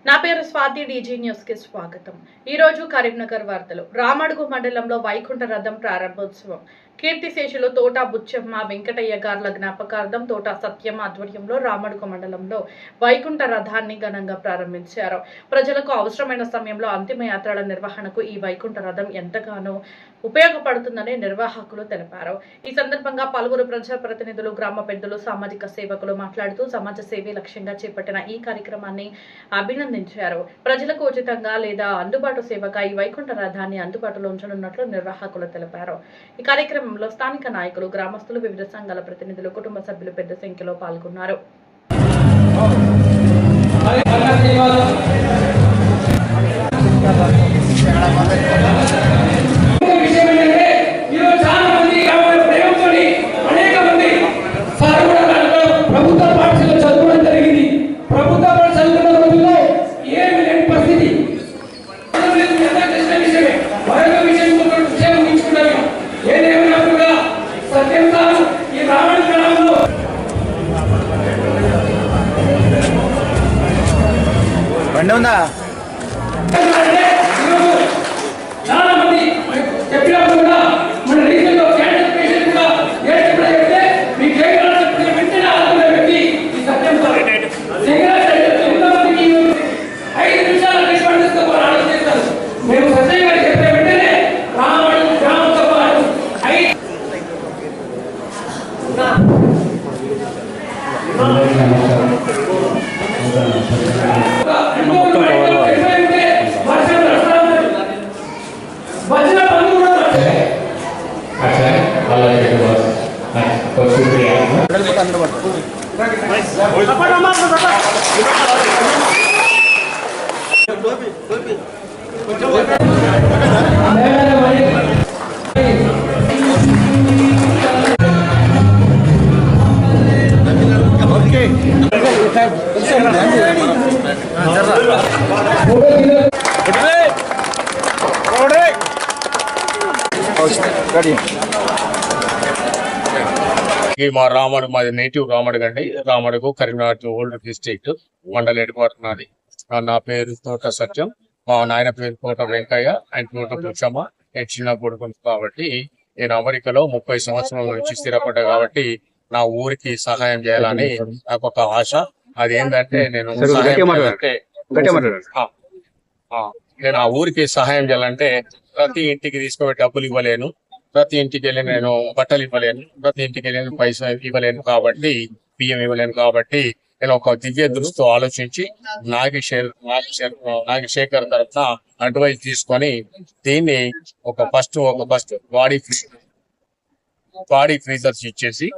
నా పేరు Swathi DG news కి స్వాగతం। ఈ రోజు కరీంనగర్ వార్తలు। రామడుగు మండలంలో వైకుంఠ రథం ప్రారంభోత్సవం కీర్తిశేషులు తోట బుచ్చమ్మ వెంకటయ్య గార్ల జ్ఞాపకార్థం తోట సత్యం ఆధ్వర్యంలో రామడుగు మండలంలో వైకుంఠ రథాన్ని ఘనంగా ప్రారంభించారు। ప్రజలకు అవసరమైన సమయంలో అంతిమ యాత్రల నిర్వహణకు ఈ వైకుంఠ రథం ఎంతగానో ఉపయోగపడుతుందని నిర్వాహకులు తెలిపారు। ఈ సందర్భంగా పలువురు ప్రజాప్రతినిధులు, గ్రామ పెద్దలు, సామాజిక సేవకులు మాట్లాడుతూ సమాజ సేవే లక్ష్యంగా చేపట్టిన ఈ కార్యక్రమాన్ని అభినందించారు। ప్రజలకు ఉచితంగా లేదా అందుబాటు సేవగా ఈ వైకుంఠ రథాన్ని అందుబాటులో ఉంచనున్నట్లు నిర్వాహకులు తెలిపారు। ఈ కార్యక్రమంలో స్థానిక నాయకులు, గ్రామస్తులు, వివిధ సంఘాల ప్రతినిధులు, కుటుంబ సభ్యులు పెద్ద సంఖ్యలో పాల్గొన్నారు। బండి ఉందా? చాలా మంది చెప్పినప్పుడు కూడా మన రీజన్లో క్యాన్సర్ పేషెంట్ కూడా ఏడ్చినట్లయితే మీకు చేయగలిగిన వెంటనే ఆదుకునే వ్యక్తి ఈ సత్యం సార్. ఎంతమందికి 5 నిమిషాల ట్రీట్మెంట్ తీసుకోవాలి ఆలోచిస్తారు. మేము సత్యం గారు చెప్పే వెంటనే రామడు గ్రామంతో పాటు 5 మా రామడు, మాది నేటివ్ రామడుగు అండి. రామడుగు కరీంనగర్ ఓల్డ్ డిస్ట్రిక్ట్ మండల హెడ్ క్వార్టర్ నాది. నా పేరు తోట సత్యం, మా నాయన పేరు తోట వెంకయ్య, ఆయన తోట బుచ్చమ్మ. నేను చిన్న కొడుకు కాబట్టి నేను అమెరికాలో 30 సంవత్సరాల నుంచి స్థిరపడ్డా కాబట్టి నా ఊరికి సహాయం చేయాలని నాకు ఒక ఆశ. అది ఏంటంటే నేను ఆ ఊరికి సహాయం చేయాలంటే ప్రతి ఇంటికి తీసుకుని డబ్బులు ఇవ్వలేను, ప్రతి ఇంటికి వెళ్ళి నేను బట్టలు ఇవ్వలేను, ప్రతి ఇంటికి వెళ్ళి పైసా ఇవ్వలేను కాబట్టి, బియ్యం ఇవ్వలేను కాబట్టి నేను ఒక దివ్య దృష్టితో ఆలోచించి నాగశేఖర్ తరఫున అడ్వైస్ తీసుకొని దీన్ని ఒక ఫస్ట్ బాడీ ఫ్రీజర్స్ ఇచ్చేసి,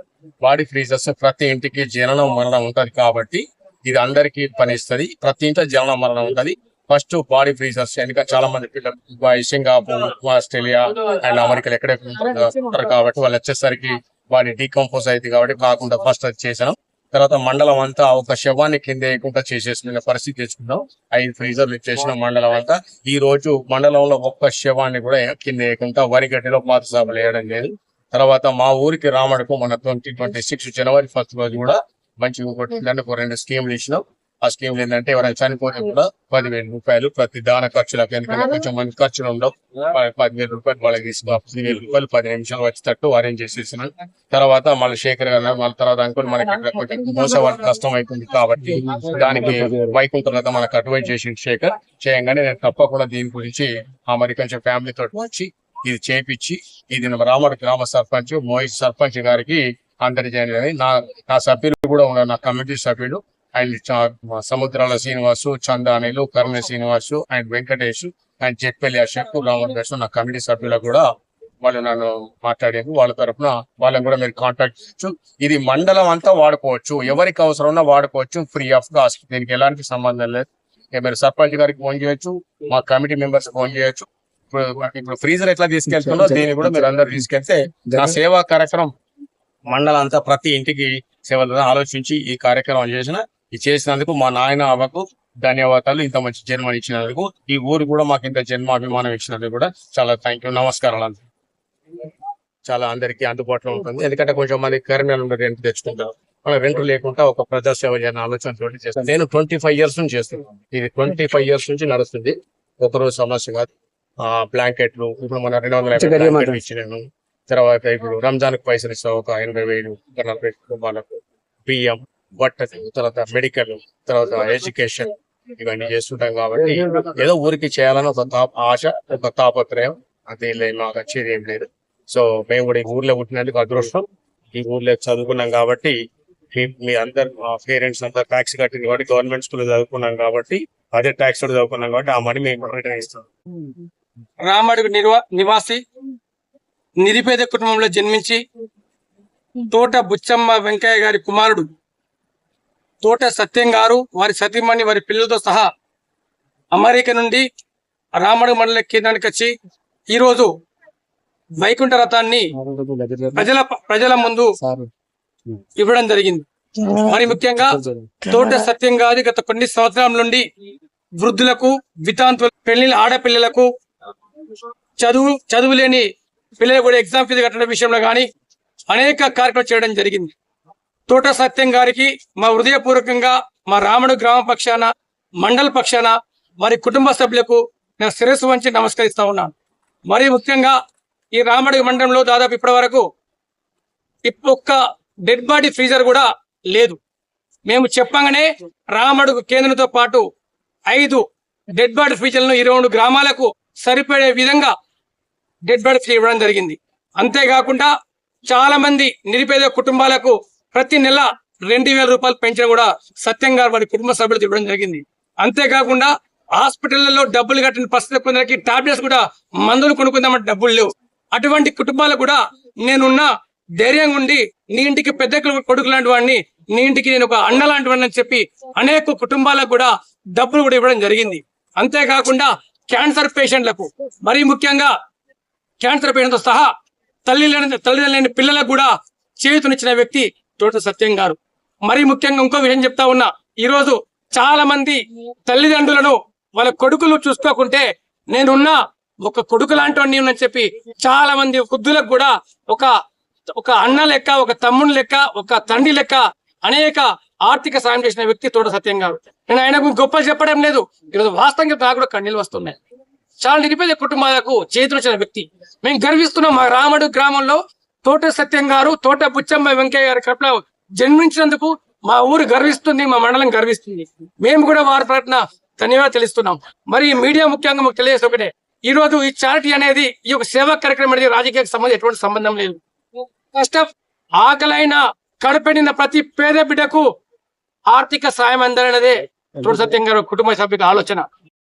బాడీ ఫ్రీజర్స్ ప్రతి ఇంటికి జననం మరణం ఉంటది కాబట్టి ఇది అందరికీ పనిస్తుంది. ప్రతి ఇంట్లో జననం మరణం ఉంటది. ఫస్ట్ బాడీ ఫ్రీజర్స్, ఎందుకంటే చాలా మంది పిల్లలు సింగపూర్, ఆస్ట్రేలియా అండ్ అమెరికాలో ఎక్కడెక్కడ కాబట్టి వాళ్ళు వచ్చేసరికి బాడీ డీకంపోజ్ అయింది కాబట్టి కాకుండా ఫస్ట్ అది చేసాం. తర్వాత మండలం అంతా ఒక శవాన్ని కింద వేయకుండా చేసేసిన పరిస్థితి తెచ్చుకున్నాం. 5 ఫ్రీజర్లు ఇచ్చేసిన మండలం అంతా. ఈ రోజు మండలంలో ఒక్క శవాన్ని కూడా కింద వేయకుండా వరిగడ్డిలో పాత సభలు వేయడం లేదు. తర్వాత మా ఊరికి రామడుకు మన 2026 జనవరి 1 రోజు కూడా మంచిగా కొట్టిందంటే 2 స్కీములు ఇచ్చినాం. ఆ స్కీమ్ ఏంటంటే ఎవరైనా చనిపోతే కూడా 10,000 రూపాయలు ప్రతి దాన ఖర్చులకు, ఎందుకంటే కొంచెం మంది ఖర్చులు ఉండవు, 10,000 రూపాయలు వాళ్ళకి తీసుకుని 10,000 రూపాయలు 10 నిమిషాలు వచ్చేటట్టు అరేంజ్ చేసేసినాం. తర్వాత మళ్ళీ శేఖర్ గారు మళ్ళీ తర్వాత అనుకుని మనకి కొంచెం మోసవాళ్ళకి కష్టం అవుతుంది కాబట్టి దానికి వైకుంఠ రథం మనకు అడ్వైజ్ చేసింది శేఖర్. చేయగానే నేను తప్పకుండా దీని గురించి అమెరికన్ ఫ్యామిలీ తోటి వచ్చి ఇది చేపించి ఇది రామడు గ్రామ సర్పంచ్ మోహిత్ సర్పంచ్ గారికి అందరికీ నా సభ్యులు కూడా ఉన్నారు, నా కమిటీ సభ్యులు అండ్ సముద్రాల శ్రీనివాసు, చందానీలు, కరుణ శ్రీనివాసు అండ్ వెంకటేష్ అండ్ జెట్పల్లి అశోక్, రామకృష్ణ నా కమిటీ సభ్యులకు కూడా వాళ్ళు నన్ను మాట్లాడారు. వాళ్ళ తరఫున వాళ్ళని కూడా మీరు కాంటాక్ట్ చేయొచ్చు. ఇది మండలం అంతా వాడుకోవచ్చు, ఎవరికి అవసరం ఉన్నా వాడుకోవచ్చు, ఫ్రీ ఆఫ్ కాస్ట్. దీనికి ఎలాంటి సంబంధం లేదు. మీరు సర్పంచ్ గారికి ఫోన్ చేయొచ్చు, మా కమిటీ మెంబర్స్ ఫోన్ చేయొచ్చు. ఇప్పుడు ఫ్రీజర్ ఎట్లా తీసుకెళ్తుందో దీన్ని కూడా మీరు అందరు తీసుకెళ్తే నా సేవా కార్యక్రమం మండలం అంతా ప్రతి ఇంటికి సేవలను ఆలోచించి ఈ కార్యక్రమం చేసినందుకు మా నాయన అవ్వకు ధన్యవాదాలు. ఇంత మంచి జన్మ ఇచ్చినందుకు, ఈ ఊరు కూడా మాకు ఇంత జన్మాభిమానం ఇచ్చినందుకు కూడా చాలా థ్యాంక్ యూ, నమస్కారాలు. చాలా అందరికీ అందుబాటులో ఉంటుంది, ఎందుకంటే కొంచెం మంది కరీంనగర్ నుండి రెంట్ తెచ్చుకుంటారు. మన రెంట్ లేకుండా ఒక ప్రజాసేవ చేయాలని ఆలోచనతో చేస్తాను. నేను 25 years నుంచి చేస్తున్నాను. ఇది 25 years నుంచి నడుస్తుంది. ఒకరోజు సమస్య కాదు. బ్లాంకెట్లు ఇప్పుడు మన 250 ఇచ్చినాను. తర్వాత ఇప్పుడు రంజాన్ కు పైసలు ఇస్తాం, ఒక 80,000 40 కుటుంబాలకు, బియ్యం, బట్టలు, తర్వాత మెడికల్, తర్వాత ఎడ్యుకేషన్, ఇవన్నీ చేస్తుంటాం. కాబట్టి ఏదో ఊరికి చేయాలని ఒక ఆశ, ఒక తాపత్రయం, అదే లేదు, మాకు వచ్చేది ఏం లేదు. సో మేము కూడా ఈ ఊర్లో పుట్టినందుకు అదృష్టం. ఈ ఊర్లో చదువుకున్నాం కాబట్టి మీ అందరు పేరెంట్స్ అందరు ట్యాక్స్ కట్టింది కాబట్టి గవర్నమెంట్ స్కూల్ చదువుకున్నాం కాబట్టి అదే ట్యాక్స్ కూడా చదువుకున్నాం కాబట్టి ఆ మనీ మేము రిటర్న్ ఇస్తాం. రామడుగు నివాసి నిరుపేద కుటుంబంలో జన్మించి తోట బుచ్చమ్మ వెంకయ్య గారి కుమారుడు తోట సత్యం గారు, వారి సతీమణి, వారి పిల్లలతో సహా అమెరికా నుండి రామడుగు మండల కేంద్రానికి వచ్చి ఈరోజు వైకుంఠ రథాన్ని ప్రజల ముందు ఇవ్వడం జరిగింది. మరి ముఖ్యంగా తోట సత్యం గారి గత కొన్ని సంవత్సరాల నుండి వృద్ధులకు, వితాంతులకు, పెళ్లి ఆడపిల్లలకు, చదువు లేని పిల్లలు కూడా ఎగ్జామ్ ఫీజు కట్టడం విషయంలో కానీ అనేక కార్యక్రమాలు చేయడం జరిగింది. తోట సత్యం గారికి మా హృదయపూర్వకంగా మా రామడు గ్రామ పక్షాన, మండల పక్షాన, వారి కుటుంబ సభ్యులకు నేను శిరస్సు వంచి నమస్కరిస్తా ఉన్నాను. మరి ముఖ్యంగా ఈ రామడుగు మండలంలో దాదాపు ఇప్పటి వరకు ఒక్క డెడ్ బాడీ ఫ్రీజర్ కూడా లేదు. మేము చెప్పగానే రామడుగు కేంద్రంతో పాటు 5 డెడ్ బాడీ ఫ్రీజర్లను 22 గ్రామాలకు సరిపడే విధంగా డెడ్ బాడీ ఫ్రీ ఇవ్వడం జరిగింది. అంతేకాకుండా చాలా మంది నిరుపేద కుటుంబాలకు ప్రతి నెల 2,000 రూపాయలు పెంచడం కూడా సత్యం గారు వారి కుటుంబ సభ్యులకు ఇవ్వడం జరిగింది. అంతేకాకుండా హాస్పిటళ్లలో డబ్బులు కట్టిన పరిస్థితి, కొందరికి టాబ్లెట్స్ కూడా మందులు కొనుక్కుందామంటే డబ్బులు లేవు. అటువంటి కుటుంబాలకు కూడా నేనున్న ధైర్యంగా ఉండి నీ ఇంటికి పెద్ద కొడుకు లాంటి వాడిని, నీ ఇంటికి నేను ఒక అన్న లాంటి వాడిని అని చెప్పి అనేక కుటుంబాలకు కూడా డబ్బులు కూడా ఇవ్వడం జరిగింది. అంతేకాకుండా క్యాన్సర్ పేషెంట్లకు, మరీ ముఖ్యంగా క్యాన్సర్ పేషెంట్తో సహా తల్లిదండ్రులు లేని పిల్లలకు కూడా చేయూతనిచ్చిన వ్యక్తి తోట సత్యం గారు. మరీ ముఖ్యంగా ఇంకో విషయం చెప్తా ఉన్నా, ఈరోజు చాలా మంది తల్లిదండ్రులను వాళ్ళ కొడుకులు చూసుకోకుంటే నేనున్న ఒక కొడుకు లాంటి అని చెప్పి చాలా మంది వృద్ధులకు కూడా ఒక అన్న లెక్క, ఒక తమ్ముని లెక్క, ఒక తండ్రి లెక్క అనేక ఆర్థిక సాయం చేసిన వ్యక్తి తోట సత్యం గారు. నేను ఆయనకు గొప్పలు చెప్పడం లేదు, ఈరోజు వాస్తవంగా నాకు కూడా కన్నీళ్ళు వస్తున్నాయి. చాలా నిరుపేద కుటుంబాలకు చేతులొచ్చిన వ్యక్తి. మేము గర్విస్తున్నాం. మా రామడు గ్రామంలో తోట సత్యం గారు, తోట బుచ్చమ్మ వెంకయ్య గారి కడుపులో జన్మించినందుకు మా ఊరు గర్విస్తుంది, మా మండలం గర్విస్తుంది. మేము కూడా వారి ప్రకటన ధన్యవాదాలు తెలుస్తున్నాం. మరి మీడియా ముఖ్యంగా మాకు తెలియజేసి ఒకటే, ఈ రోజు ఈ చారిటీ అనేది, ఈ యొక్క సేవా కార్యక్రమం అనేది రాజకీయానికి సంబంధించి ఎటువంటి సంబంధం లేదు. ఫస్ట్ ఆకలైన కడుపెడిన ప్రతి పేద బిడ్డకు ఆర్థిక సాయం అందాలన్నదే తోట సత్యం గారు కుటుంబ సభ్యుల ఆలోచన.